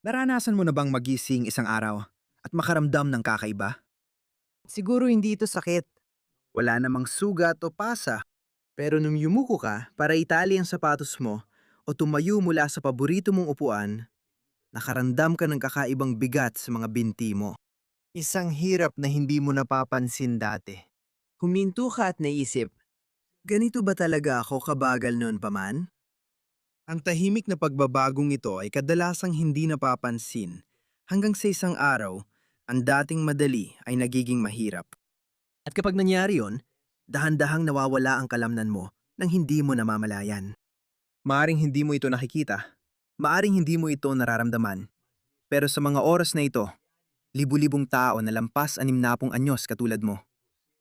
Naranasan mo na bang magising isang araw at makaramdam ng kakaiba? Siguro hindi ito sakit. Wala namang sugat o pasa, pero nung yumuko ka para itali ang sapatos mo o tumayo mula sa paborito mong upuan, nakaramdam ka ng kakaibang bigat sa mga binti mo. Isang hirap na hindi mo napapansin dati. Huminto ka at naisip, Ganito ba talaga ako kabagal noon pa man? Ang tahimik na pagbabagong ito ay kadalasang hindi napapansin hanggang sa isang araw, ang dating madali ay nagiging mahirap. At kapag nangyari yon, dahan-dahang nawawala ang kalamnan mo nang hindi mo namamalayan. Maaring hindi mo ito nakikita, maaring hindi mo ito nararamdaman, pero sa mga oras na ito, libu-libong tao na lampas 60 anyos katulad mo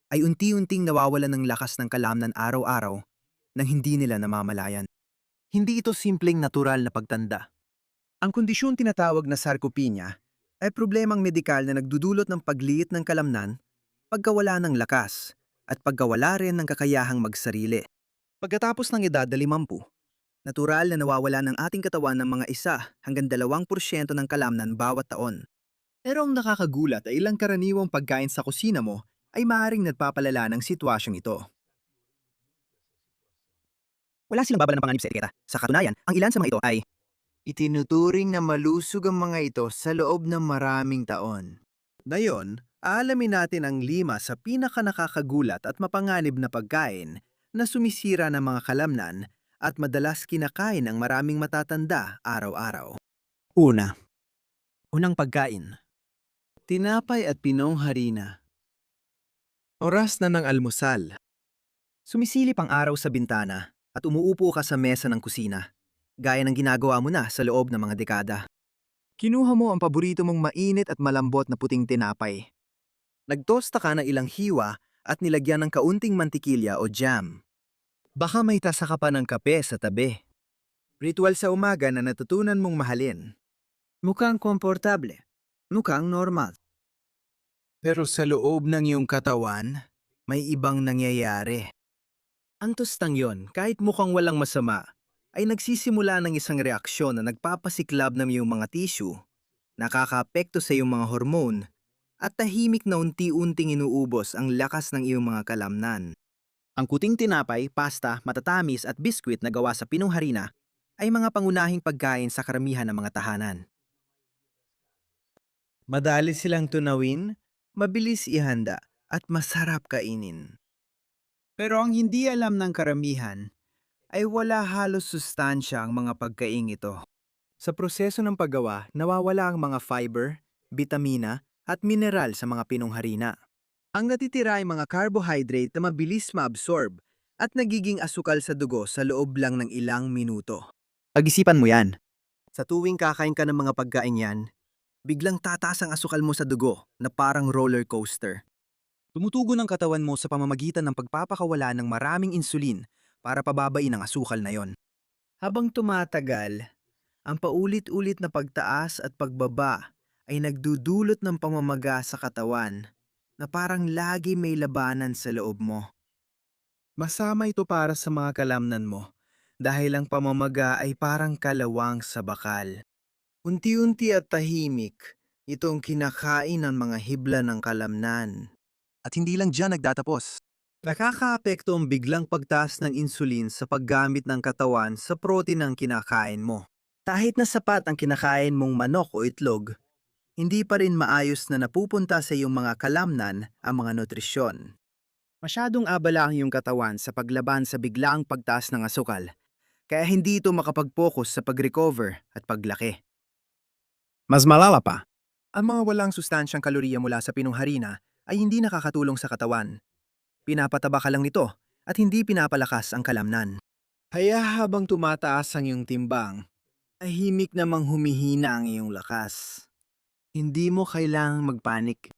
ay unti-unting nawawalan ng lakas ng kalamnan araw-araw nang hindi nila namamalayan. Hindi ito simpleng natural na pagtanda. Ang kondisyon tinatawag na sarcopenia ay problemang medikal na nagdudulot ng pagliit ng kalamnan, pagkawala ng lakas, at pagkawala rin ng kakayahang magsarili. Pagkatapos ng edad na 50, natural na nawawala ng ating katawan ng mga 1 hanggang 2% ng kalamnan bawat taon. Pero ang nakakagulat ay ilang karaniwang pagkain sa kusina mo ay maaaring nagpapalala ng sitwasyong ito. Wala silang babala ng panganib sa etiketa. Sa katunayan, ang ilan sa mga ito ay itinuturing na malusog ang mga ito sa loob ng maraming taon. ngayon, aalamin natin ang 5 sa pinakanakakagulat at mapanganib na pagkain na sumisira ng mga kalamnan at madalas kinakain ng maraming matatanda araw-araw. Una, unang pagkain. Tinapay at pinong harina. Oras na ng almusal. Sumisilip ang araw sa bintana at umuupo ka sa mesa ng kusina, gaya ng ginagawa mo na sa loob ng mga dekada. Kinuha mo ang paborito mong mainit at malambot na puting tinapay. Nagtosta ka ng ilang hiwa at nilagyan ng kaunting mantikilya o jam. Baka may tasa ka pa ng kape sa tabi. Ritual sa umaga na natutunan mong mahalin. Mukhang komportable. Mukhang normal. Pero sa loob ng iyong katawan, may ibang nangyayari. Ang tostang yon, kahit mukhang walang masama, ay nagsisimula ng isang reaksyon na nagpapasiklab ng iyong mga tissue, nakakaapekto sa iyong mga hormone, at tahimik na unti-unting inuubos ang lakas ng iyong mga kalamnan. Ang kuting tinapay, pasta, matatamis at biskwit na gawa sa pinong harina ay mga pangunahing pagkain sa karamihan ng mga tahanan. Madali silang tunawin, mabilis ihanda, at masarap kainin. Pero ang hindi alam ng karamihan ay wala halos sustansya ang mga pagkaing ito. Sa proseso ng paggawa, nawawala ang mga fiber, bitamina, at mineral sa mga pinong harina. Ang natitira ay mga carbohydrate na mabilis maabsorb at nagiging asukal sa dugo sa loob lang ng ilang minuto. Pag-isipan mo yan. Sa tuwing kakain ka ng mga pagkain yan, biglang tataas ang asukal mo sa dugo na parang roller coaster. Tumutugon ang katawan mo sa pamamagitan ng pagpapakawala ng maraming insulin para pababain ang asukal na yon. Habang tumatagal, ang paulit-ulit na pagtaas at pagbaba ay nagdudulot ng pamamaga sa katawan na parang lagi may labanan sa loob mo. Masama ito para sa mga kalamnan mo dahil ang pamamaga ay parang kalawang sa bakal. Unti-unti at tahimik, itong kinakain ng mga hibla ng kalamnan. At hindi lang dyan nagtatapos. Nakakaapekto ang biglang pagtaas ng insulin sa paggamit ng katawan sa protein ng kinakain mo. Kahit na sapat ang kinakain mong manok o itlog, hindi pa rin maayos na napupunta sa iyong mga kalamnan ang mga nutrisyon. Masyadong abala ang iyong katawan sa paglaban sa biglaang pagtaas ng asukal, kaya hindi ito makapag-focus sa pag-recover at paglaki. Mas malala pa, ang mga walang sustansyang kalorya mula sa pinong harina ay hindi nakakatulong sa katawan. Pinapataba ka lang nito at hindi pinapalakas ang kalamnan. Kaya habang tumataas ang iyong timbang, tahimik namang humihina ang iyong lakas. Hindi mo kailangang magpanik.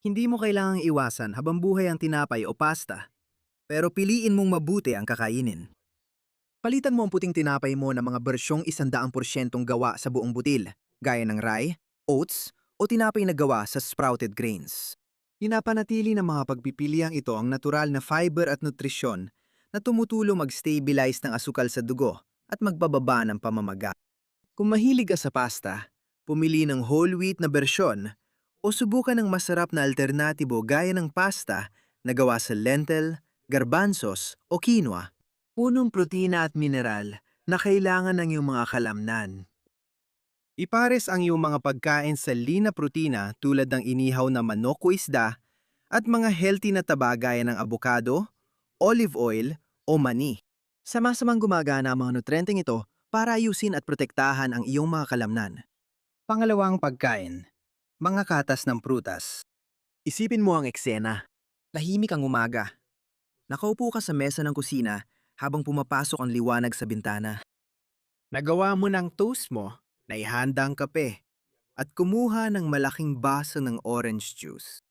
Hindi mo kailangang iwasan habang buhay ang tinapay o pasta, pero piliin mong mabuti ang kakainin. Palitan mo ang puting tinapay mo ng mga bersyong 100% gawa sa buong butil, gaya ng rye, oats, o tinapay na gawa sa sprouted grains. Pinapanatili ng mga pagpipiliang ito ang natural na fiber at nutrisyon na tumutulong mag-stabilize ng asukal sa dugo at magbababa ng pamamaga. Kung mahilig ka sa pasta, Pumili ng whole wheat na bersyon o subukan ng masarap na alternatibo gaya ng pasta na gawa sa lentil, garbanzos o quinoa. Punong protina at mineral na kailangan ng iyong mga kalamnan. Ipares ang iyong mga pagkain sa lean na protina tulad ng inihaw na manok o isda at mga healthy na taba gaya ng avocado, olive oil o mani. Sama-samang gumagana ang mga nutrenteng ito para ayusin at protektahan ang iyong mga kalamnan. Pangalawang pagkain, mga katas ng prutas. Isipin mo ang eksena. Tahimik ang umaga. Nakaupo ka sa mesa ng kusina habang pumapasok ang liwanag sa bintana. Nagawa mo ng toast mo, naihanda ang kape, at kumuha ng malaking baso ng orange juice.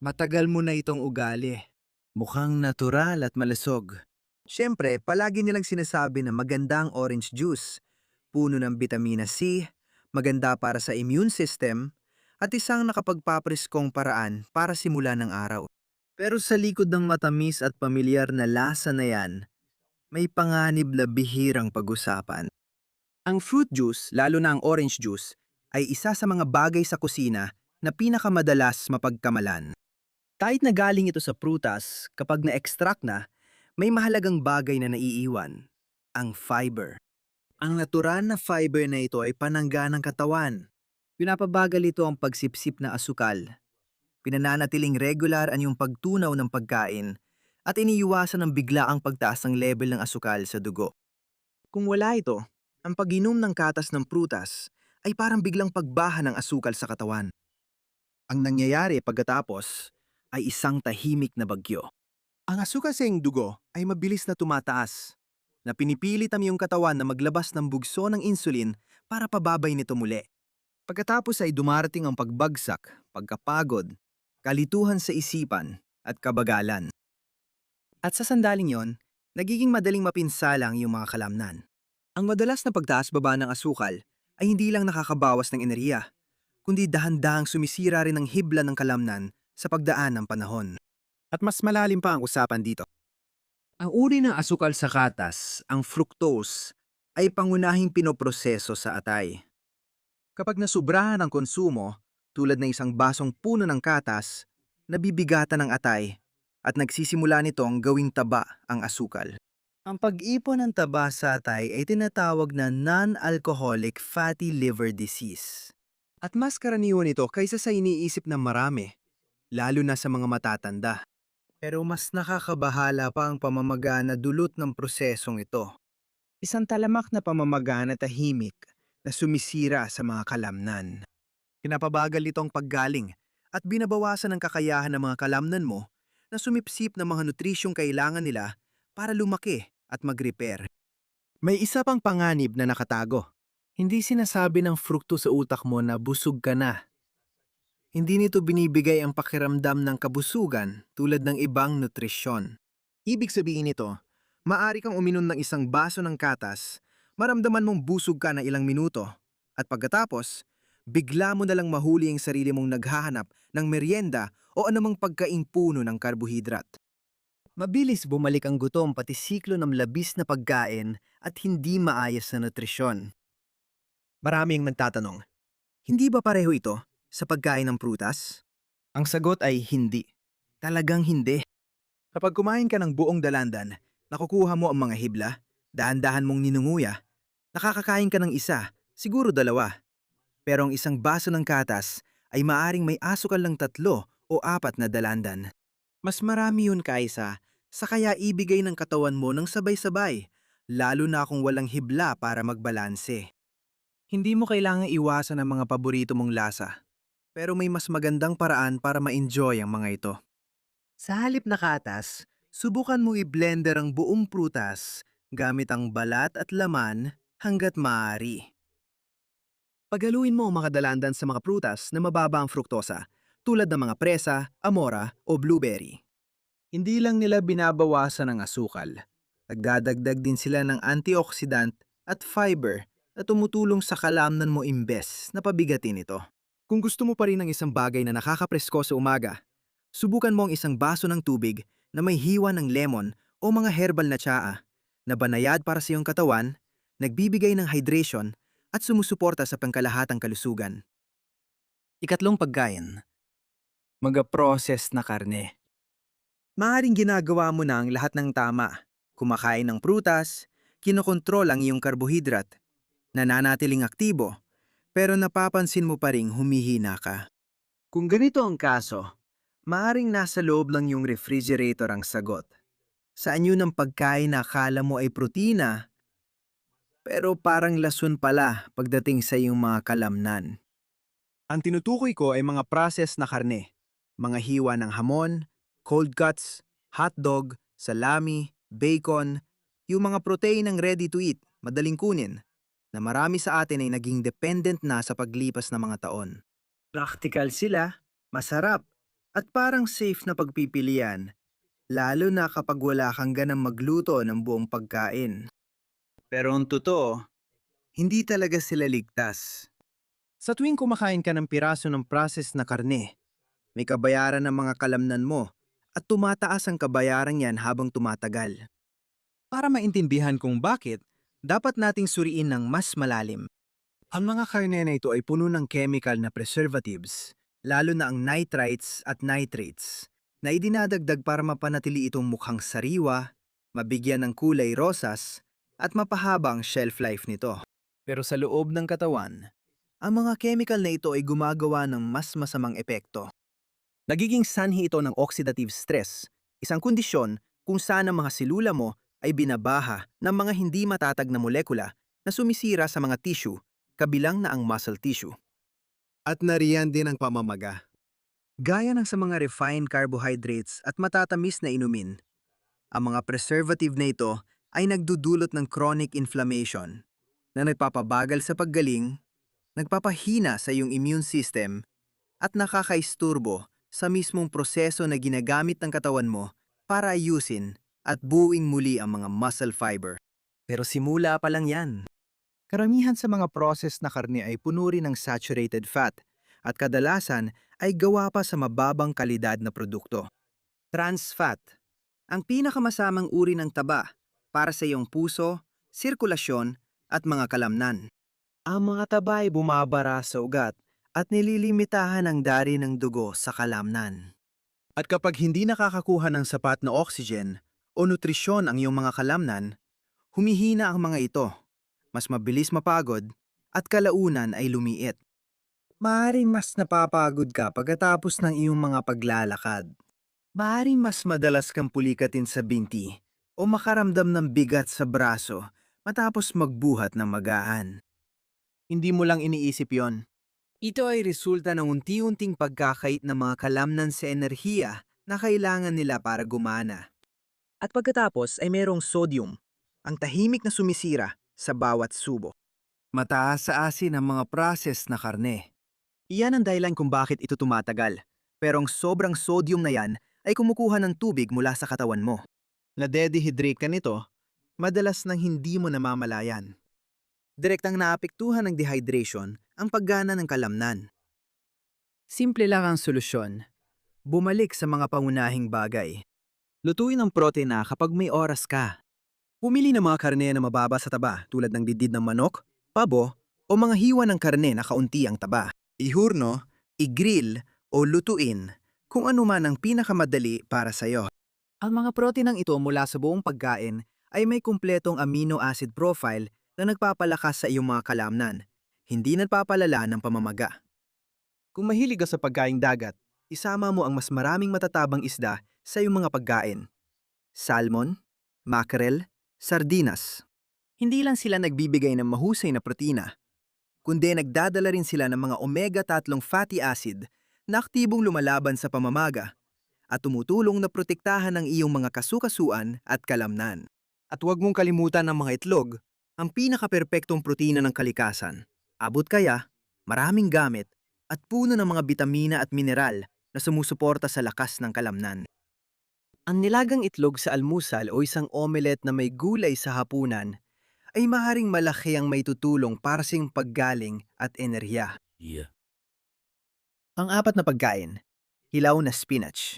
Matagal mo na itong ugali. Mukhang natural at malusog. Siyempre, palagi nilang sinasabi na maganda ang orange juice. Puno ng vitamina C, maganda para sa immune system, at isang nakapagpapreskong paraan para simulan ng araw. Pero sa likod ng matamis at pamilyar na lasa na yan, may panganib na bihirang pag-usapan. Ang fruit juice, lalo na ang orange juice, ay isa sa mga bagay sa kusina na pinakamadalas mapagkamalan. Kahit na galing ito sa prutas, kapag na-extract na, may mahalagang bagay na naiiwan, ang fiber. Ang natural na fiber na ito ay panangga ng katawan. Pinapabagal ito ang pagsipsip na asukal. Pinananatiling regular ang iyong pagtunaw ng pagkain at iniiwasan ng bigla ang pagtaas ng level ng asukal sa dugo. Kung wala ito, ang pag-inom ng katas ng prutas ay parang biglang pagbaha ng asukal sa katawan. Ang nangyayari pagkatapos ay isang tahimik na bagyo. Ang asukal sa iyong dugo ay mabilis na tumataas, na pinipilit ang iyong katawan na maglabas ng bugso ng insulin para pababay nito muli. Pagkatapos ay dumarating ang pagbagsak, pagkapagod, kalituhan sa isipan at kabagalan. At sa sandaling yon, nagiging madaling mapinsala ang iyong mga kalamnan. Ang madalas na pagtaas-baba ng asukal ay hindi lang nakakabawas ng enerhiya, kundi dahan-dahang sumisira rin ang hibla ng kalamnan sa pagdaan ng panahon. At mas malalim pa ang usapan dito. Ang uri ng asukal sa katas, ang fructose, ay pangunahing pinoproseso sa atay. Kapag nasubrahan ang konsumo, tulad ng isang basong puno ng katas, nabibigatan ng atay at nagsisimula nitong gawing taba ang asukal. Ang pag-ipon ng taba sa atay ay tinatawag na non-alcoholic fatty liver disease. At mas karaniwan ito kaysa sa iniisip ng marami, lalo na sa mga matatanda. Pero mas nakakabahala pa ang pamamaga na dulot ng prosesong ito. Isang talamak na pamamaga na tahimik na sumisira sa mga kalamnan. Pinapabagal nito ang paggaling at binabawasan ang kakayahan ng mga kalamnan mo na sumipsip ng mga nutrisyong kailangan nila para lumaki at mag-repair. May isa pang panganib na nakatago. Hindi sinasabi ng frukto sa utak mo na busog ka na. Hindi nito binibigay ang pakiramdam ng kabusugan tulad ng ibang nutrisyon. Ibig sabihin nito, maari kang uminom ng isang baso ng katas, maramdaman mong busog ka na ilang minuto, at pagkatapos, bigla mo nalang mahuli ang sarili mong naghahanap ng merienda o anumang pagkaing puno ng karbohidrat. Mabilis bumalik ang gutom pati siklo ng labis na pagkain at hindi maayos na nutrisyon. Maraming nagtatanong, hindi ba pareho ito sa pagkain ng prutas? Ang sagot ay hindi. Talagang hindi. Kapag kumain ka ng buong dalandan, nakukuha mo ang mga hibla, dahan-dahan mong ninunguya, nakakakain ka ng isa, siguro dalawa. Pero ang isang baso ng katas ay maaring may asukal ng 3 o 4 na dalandan. Mas marami yun kaysa sa kaya ibigay ng katawan mo ng sabay-sabay, lalo na kung walang hibla para magbalanse. Hindi mo kailangang iwasan ang mga paborito mong lasa, pero may mas magandang paraan para ma-enjoy ang mga ito. Sa halip na katas, subukan mo i-blender ang buong prutas gamit ang balat at laman hanggat maaari. Paghaluin mo ang mga dalandan sa mga prutas na mababa ang fruktosa, tulad ng mga presa, amora o blueberry. Hindi lang nila binabawasan ang asukal. Nagdadagdag din sila ng antioxidant at fiber na tumutulong sa kalamnan mo imbes na pabigatin ito. Kung gusto mo pa rin ng isang bagay na nakakapresko sa umaga, subukan mo ang isang baso ng tubig na may hiwa ng lemon o mga herbal na tsaa na banayad para sa iyong katawan, nagbibigay ng hydration at sumusuporta sa pangkalahatang kalusugan. Ikatlong pagkain. Mga processed na karne. Maaaring ginagawa mo na ang lahat ng tama. Kumakain ng prutas, kinokontrol ang iyong karbohidrat, nananatiling aktibo, pero napapansin mo pa ring humihina ka. Kung ganito ang kaso, maaaring nasa loob ng iyong refrigerator ang sagot. Sa anyo ng pagkain na akala mo ay protina, pero parang lason pala pagdating sa iyong mga kalamnan. Ang tinutukoy ko ay mga processed na karne, mga hiwa ng hamon, cold cuts, hotdog, salami, bacon, yung mga protein ng ready to eat, madaling kunin, na marami sa atin ay naging dependent na sa paglipas ng mga taon. Practical sila, masarap, at parang safe na pagpipilian, lalo na kapag wala kang ganang magluto ng buong pagkain. Pero ang totoo, hindi talaga sila ligtas. Sa tuwing kumakain ka ng piraso ng processed na karne, may kabayaran ng mga kalamnan mo at tumataas ang kabayaran yan habang tumatagal. Para maintindihan kung bakit, dapat nating suriin ng mas malalim. Ang mga karne na ito ay puno ng chemical na preservatives, lalo na ang nitrites at nitrates, na idinadagdag para mapanatili itong mukhang sariwa, mabigyan ng kulay rosas, at mapahaba ang shelf life nito. Pero sa loob ng katawan, ang mga chemical na ito ay gumagawa ng mas masamang epekto. Nagiging sanhi ito ng oxidative stress, isang kondisyon kung saan ang mga selula mo ay binabaha ng mga hindi matatag na molekula na sumisira sa mga tissue, kabilang na ang muscle tissue. At nariyan din ang pamamaga. Gaya ng sa mga refined carbohydrates at matatamis na inumin, ang mga preservative na ito ay nagdudulot ng chronic inflammation na nagpapabagal sa paggaling, nagpapahina sa iyong immune system, at nakakaisturbo sa mismong proseso na ginagamit ng katawan mo para ayusin at buuing muli ang mga muscle fiber. Pero simula pa lang yan. Karamihan sa mga processed na karne ay puno rin ng saturated fat at kadalasan ay gawa pa sa mababang kalidad na produkto. Trans fat, ang pinakamasamang uri ng taba para sa iyong puso, sirkulasyon at mga kalamnan. Ang mga taba ay bumabara sa ugat at nililimitahan ang daloy ng dugo sa kalamnan. At kapag hindi nakakakuha ng sapat na oxygen o nutrisyon ang iyong mga kalamnan, humihina ang mga ito, mas mabilis mapagod, at kalaunan ay lumiit. Maaaring mas napapagod ka pagkatapos ng iyong mga paglalakad. Maaaring mas madalas kang pulikatin sa binti o makaramdam ng bigat sa braso matapos magbuhat ng magaan. Hindi mo lang iniisip yon. Ito ay resulta ng unti-unting pagkakait ng mga kalamnan sa enerhiya na kailangan nila para gumana. At pagkatapos ay merong sodium, ang tahimik na sumisira sa bawat subo. Mataas sa asin ang mga processed na karne. Iyan ang dahilan kung bakit ito tumatagal. Pero ang sobrang sodium na yan ay kumukuha ng tubig mula sa katawan mo. Nade-dehydrate ka nito, madalas nang hindi mo namamalayan. Direktang naapektuhan ng dehydration ang paggana ng kalamnan. Simple lang ang solusyon. Bumalik sa mga pangunahing bagay. Lutuin ang proteina kapag may oras ka. Pumili ng mga karne na mababa sa taba tulad ng didid ng manok, pabo, o mga hiwa ng karne na kaunti ang taba. Ihurno, i-grill, o lutuin kung ano man ang pinakamadali para sa'yo. Ang mga proteinang ito mula sa buong pagkain ay may kumpletong amino acid profile na nagpapalakas sa iyong mga kalamnan, hindi nagpapalala ng pamamaga. Kung mahilig ka sa pagkaing dagat, isama mo ang mas maraming matatabang isda sa iyong mga pagkain. Salmon, mackerel, sardinas. Hindi lang sila nagbibigay ng mahusay na protina, kundi nagdadala rin sila ng mga omega-3 fatty acid na aktibong lumalaban sa pamamaga at tumutulong na protektahan ang iyong mga kasukasuan at kalamnan. At huwag mong kalimutan ang mga itlog, ang pinakaperpektong protina ng kalikasan. Abot kaya, maraming gamit, at puno ng mga bitamina at mineral na sumusuporta sa lakas ng kalamnan. Ang nilagang itlog sa almusal o isang omelette na may gulay sa hapunan ay maaaring malaki ang may tutulong para sa iyong paggaling at enerhiya. Ang apat na pagkain, hilaw na spinach.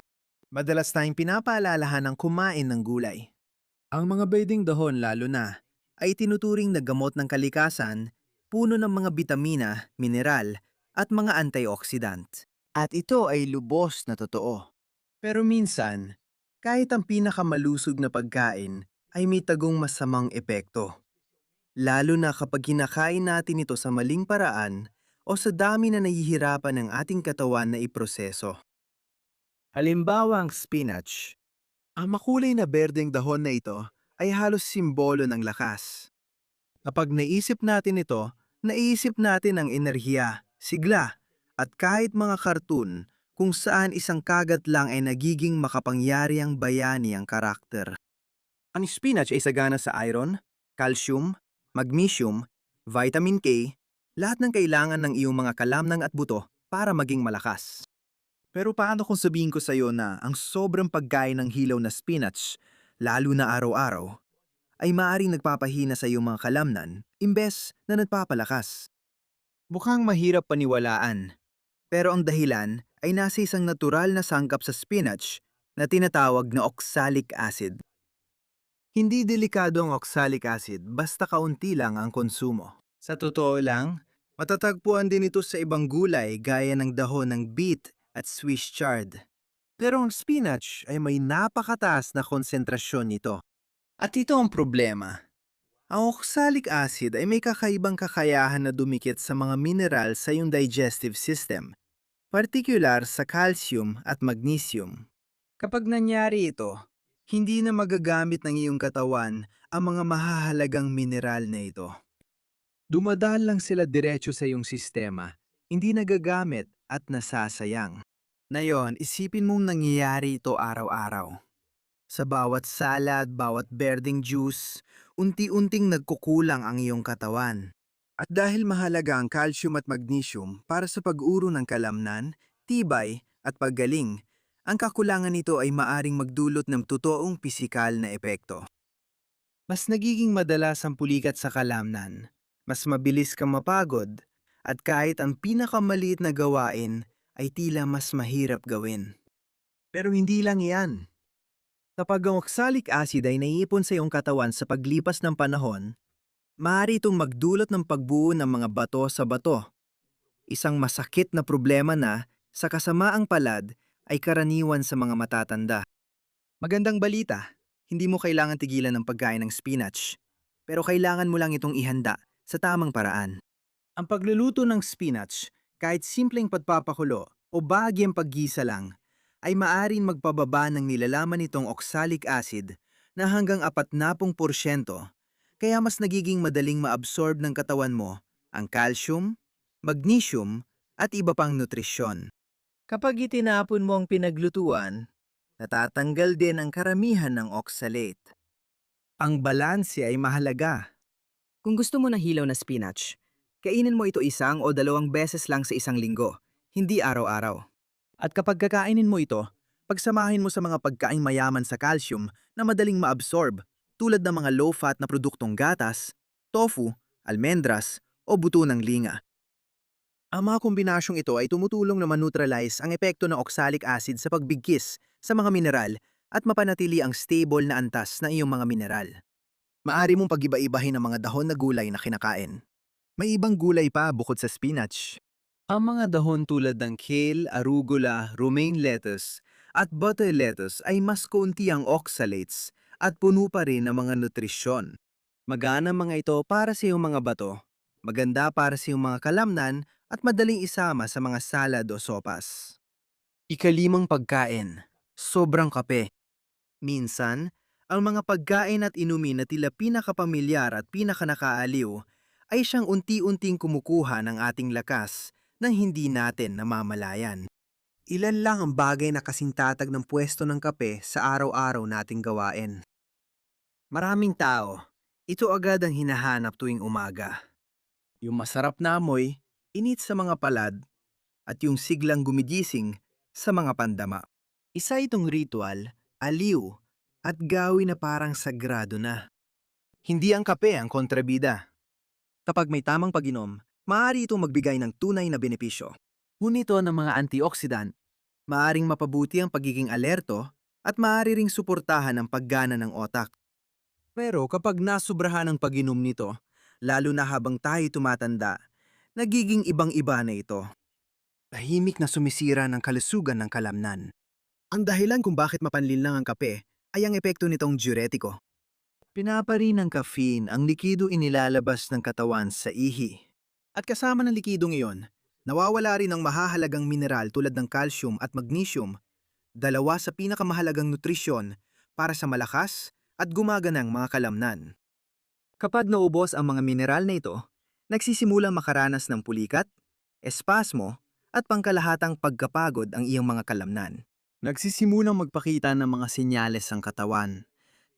Madalas tayong pinapaalalahan ng kumain ng gulay. Ang mga bayding dahon lalo na ay tinuturing na gamot ng kalikasan, puno ng mga bitamina, mineral, at mga antioxidant. At ito ay lubos na totoo. Pero minsan, kahit ang pinakamalusog na pagkain ay may tagong masamang epekto. Lalo na kapag kinakain natin ito sa maling paraan o sa dami na nahihirapan ng ating katawan na iproseso. Halimbawa ang spinach. Ang makulay na berdeng dahon na ito ay halos simbolo ng lakas. Kapag naisip natin ito, naisip natin ang enerhiya, sigla, at kahit mga kartun kung saan isang kagat lang ay nagiging makapangyariang bayani ang karakter. Ang spinach ay sagana sa iron, calcium, magnesium, vitamin K, lahat ng kailangan ng iyong mga kalamnang at buto para maging malakas. Pero paano kung sabihin ko sa iyo na ang sobrang pagkain ng hilaw na spinach, lalo na araw-araw, ay maaaring nagpapahina sa iyong mga kalamnan imbes na nagpapalakas? Mukhang mahirap paniwalaan, pero ang dahilan ay nasa isang natural na sangkap sa spinach na tinatawag na oxalic acid. Hindi delikado ang oxalic acid basta kaunti lang ang konsumo. Sa totoo lang, matatagpuan din ito sa ibang gulay gaya ng dahon ng beet at Swiss chard. Pero ang spinach ay may napakataas na konsentrasyon nito. At ito ang problema. Ang oxalic acid ay may kakaibang kakayahan na dumikit sa mga mineral sa iyong digestive system, partikular sa calcium at magnesium. Kapag nangyari ito, hindi na magagamit ng iyong katawan ang mga mahahalagang mineral na ito. Dumadaan lang sila diretso sa iyong sistema, hindi nagagamit at nasasayang. Ngayon, isipin mong nangyayari ito araw-araw. Sa bawat salad, bawat berdeng juice, unti-unting nagkukulang ang iyong katawan. At dahil mahalaga ang calcium at magnesium para sa pag-uro ng kalamnan, tibay at paggaling, ang kakulangan nito ay maaring magdulot ng totoong pisikal na epekto. Mas nagiging madalas ang pulikat sa kalamnan, mas mabilis kang mapagod, at kahit ang pinakamaliit na gawain ay tila mas mahirap gawin. Pero hindi lang iyan. Kapag ang oxalic acid ay naiipon sa iyong katawan sa paglipas ng panahon, maaari itong magdulot ng pagbuo ng mga bato sa bato. Isang masakit na problema na, sa kasamaang palad, ay karaniwan sa mga matatanda. Magandang balita, hindi mo kailangan tigilan ng pagkain ng spinach, pero kailangan mo lang itong ihanda sa tamang paraan. Ang pagluluto ng spinach, kahit simpleng pagpapakulo o bahagyang paggisa lang, ay maaring magpababa ng nilalaman nitong oxalic acid na hanggang 40%, kaya mas nagiging madaling maabsorb ng katawan mo ang calcium, magnesium at iba pang nutrisyon. Kapag itinapon mo ang pinaglutuan, natatanggal din ang karamihan ng oxalate. Ang balanse ay mahalaga. Kung gusto mo ng hilaw na spinach, kainin mo ito 1 o 2 beses lang sa isang linggo, hindi araw-araw. At kapag kakainin mo ito, pagsamahin mo sa mga pagkaing mayaman sa calcium na madaling maabsorb tulad ng mga low-fat na produktong gatas, tofu, almendras o buto ng linga. Ang mga kombinasyong ito ay tumutulong na maneutralize ang epekto ng oxalic acid sa pagbigkis sa mga mineral at mapanatili ang stable na antas ng iyong mga mineral. Maari mong pag-iba-ibahin ang mga dahon na gulay na kinakain. May ibang gulay pa bukod sa spinach. Ang mga dahon tulad ng kale, arugula, romaine lettuce at butter lettuce ay mas kaunti ang oxalates at puno pa rin ng mga nutrisyon. Magana mga ito para sa iyong mga bato, maganda para sa iyong mga kalamnan at madaling isama sa mga salad o sopas. Ikalimang pagkain, sobrang kape. Minsan, ang mga pagkain at inumin na tila pinakapamilyar at pinakanakaaliw ay siyang unti-unting kumukuha ng ating lakas nang hindi natin namamalayan. Ilan lang ang bagay na kasintatag ng pwesto ng kape sa araw-araw nating gawain. Maraming tao, ito agad ang hinahanap tuwing umaga. Yung masarap na amoy, init sa mga palad, at yung siglang gumigising sa mga pandama. Isa itong ritual, aliw, at gawin na parang sagrado na. Hindi ang kape ang kontrabida. Kapag may tamang pag-inom, maaari itong magbigay ng tunay na benepisyo. Ngunito ng mga antioxidant, maaring mapabuti ang pagiging alerto at maaari ring suportahan ang paggana ng otak. Pero kapag nasubrahan ang pag-inom nito, lalo na habang tayo tumatanda, nagiging ibang-iba na ito. Tahimik na sumisira ng kalusugan ng kalamnan. Ang dahilan kung bakit mapanlin lang ang kape ay ang epekto nitong diuretiko. Pinapari ng caffeine ang likido inilalabas ng katawan sa ihi. At kasama ng likidong iyon, nawawala rin ang mahahalagang mineral tulad ng calcium at magnesium, dalawa sa pinakamahalagang nutrisyon para sa malakas at gumaganang mga kalamnan. Kapag naubos ang mga mineral na ito, nagsisimulang makaranas ng pulikat, espasmo, at pangkalahatang pagkapagod ang iyong mga kalamnan. Nagsisimulang magpakita ng mga senyales ang katawan,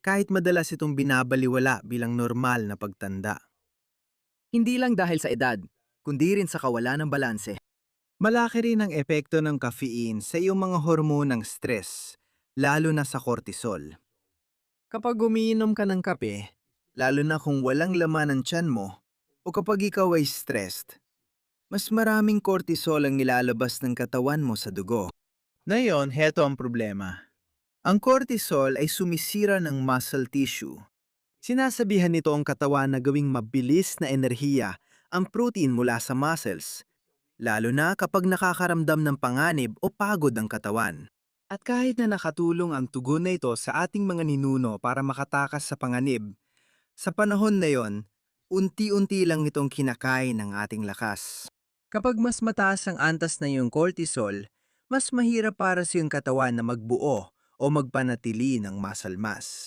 kahit madalas itong binabaliwala bilang normal na pagtanda. Hindi lang dahil sa edad, kundi rin sa kawalan ng balanse. Malaki rin ang epekto ng caffeine sa iyong mga hormone ng stress, lalo na sa cortisol. Kapag umiinom ka ng kape, lalo na kung walang laman ang tiyan mo, o kapag ikaw ay stressed, mas maraming cortisol ang nilalabas ng katawan mo sa dugo. Ngayon, heto ang problema. Ang cortisol ay sumisira ng muscle tissue. Sinasabihan nito ang katawan na gawing mabilis na enerhiya ang protein mula sa muscles, lalo na kapag nakakaramdam ng panganib o pagod ang katawan. At kahit na nakatulong ang tugon na ito sa ating mga ninuno para makatakas sa panganib, sa panahon na yon, unti-unti lang itong kinakain ng ating lakas. Kapag mas mataas ang antas na iyong cortisol, mas mahirap para sa iyong katawan na magbuo o magpanatili ng muscle mass.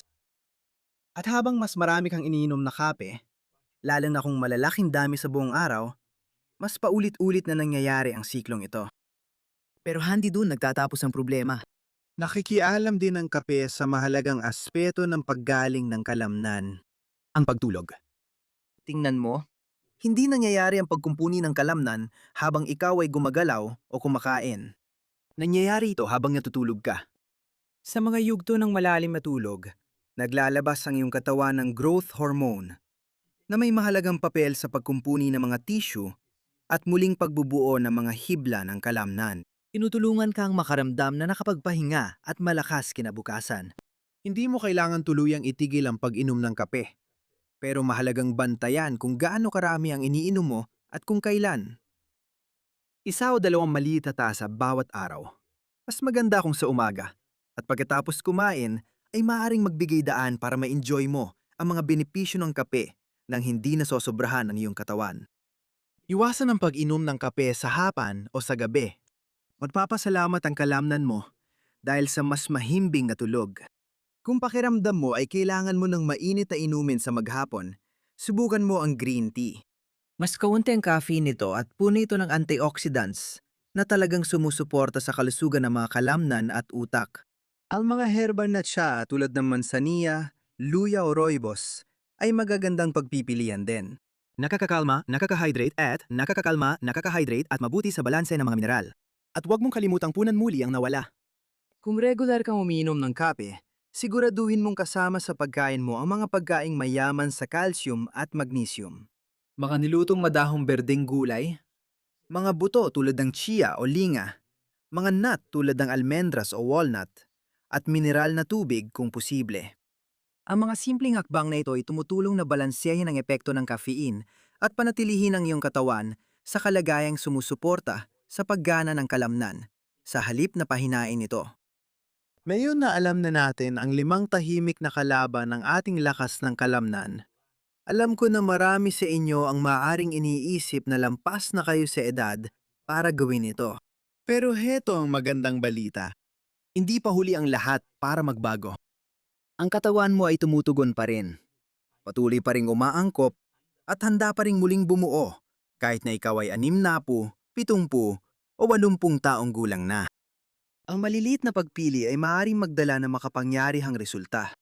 At habang mas marami kang iniinom na kape, lalo na kung malalaking dami sa buong araw, mas paulit-ulit na nangyayari ang siklong ito. Pero hindi dun nagtatapos ang problema. Nakikialam din ang kape sa mahalagang aspeto ng paggaling ng kalamnan, ang pagtulog. Tingnan mo, hindi nangyayari ang pagkumpuni ng kalamnan habang ikaw ay gumagalaw o kumakain. Nangyayari ito habang natutulog ka. Sa mga yugto ng malalim na tulog, naglalabas ang iyong katawan ng growth hormone na may mahalagang papel sa pagkumpuni ng mga tissue at muling pagbubuo ng mga hibla ng kalamnan. Tinutulungan kang makaramdam na nakapagpahinga at malakas kinabukasan. Hindi mo kailangan tuluyang itigil ang pag-inom ng kape, pero mahalagang bantayan kung gaano karami ang iniinom mo at kung kailan. Isa o dalawang maliit na tasa bawat araw. Mas maganda kung sa umaga. At pagkatapos kumain, ay maaaring magbigay daan para ma-enjoy mo ang mga benepisyo ng kape nang hindi nasosobrahan ang iyong katawan. Iwasan ang pag-inom ng kape sa hapan o sa gabi. Magpapasalamat ang kalamnan mo dahil sa mas mahimbing na tulog. Kung pakiramdam mo ay kailangan mo ng mainit na inumin sa maghapon, subukan mo ang green tea. Mas kaunti ang caffeine nito at puno ito ng antioxidants na talagang sumusuporta sa kalusugan ng mga kalamnan at utak. Ang mga herbal na tsa tulad ng manzanilla, luya o rooibos ay magagandang pagpipilian din. Nakakakalma, nakakahydrate at mabuti sa balanse ng mga mineral. At huwag mong kalimutang punan muli ang nawala. Kung regular kang umiinom ng kape, siguraduhin mong kasama sa pagkain mo ang mga pagkaing mayaman sa calcium at magnesium. Mga nilutong madahong berdeng gulay, mga buto tulad ng chia o linga, mga nut tulad ng almendras o walnut, at mineral na tubig kung posible. Ang mga simpleng hakbang na ito ay tumutulong na balansehin ang epekto ng caffeine at panatilihin ang iyong katawan sa kalagayang sumusuporta sa paggana ng kalamnan, sa halip na pahinain ito. Ngayon na alam na natin ang 5 tahimik na kalaban ng ating lakas ng kalamnan, alam ko na marami sa inyo ang maaaring iniisip na lampas na kayo sa edad para gawin ito. Pero heto ang magandang balita. Hindi pa huli ang lahat para magbago. Ang katawan mo ay tumutugon pa rin. Patuloy pa ring umaangkop at handa pa ring muling bumuo kahit na ikaw ay 60, 70 o 80 taong gulang na. Ang maliliit na pagpili ay maaaring magdala ng makapangyarihang resulta.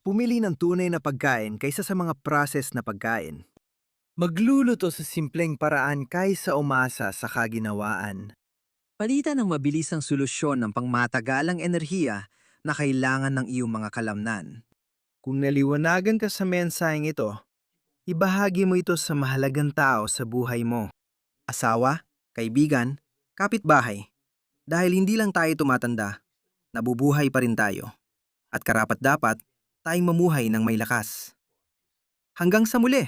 Pumili ng tunay na pagkain kaysa sa mga processed na pagkain. Magluluto sa simpleng paraan kaysa umasa sa kaginawaan. Palitan ng mabilisang solusyon ng pangmatagalang enerhiya na kailangan ng iyong mga kalamnan. Kung naliwanagan ka sa mensaheng ito, ibahagi mo ito sa mahalagang tao sa buhay mo. Asawa, kaibigan, kapitbahay. Dahil hindi lang tayo tumatanda, nabubuhay pa rin tayo. At karapat-dapat, tayong mamuhay ng may lakas. Hanggang sa muli!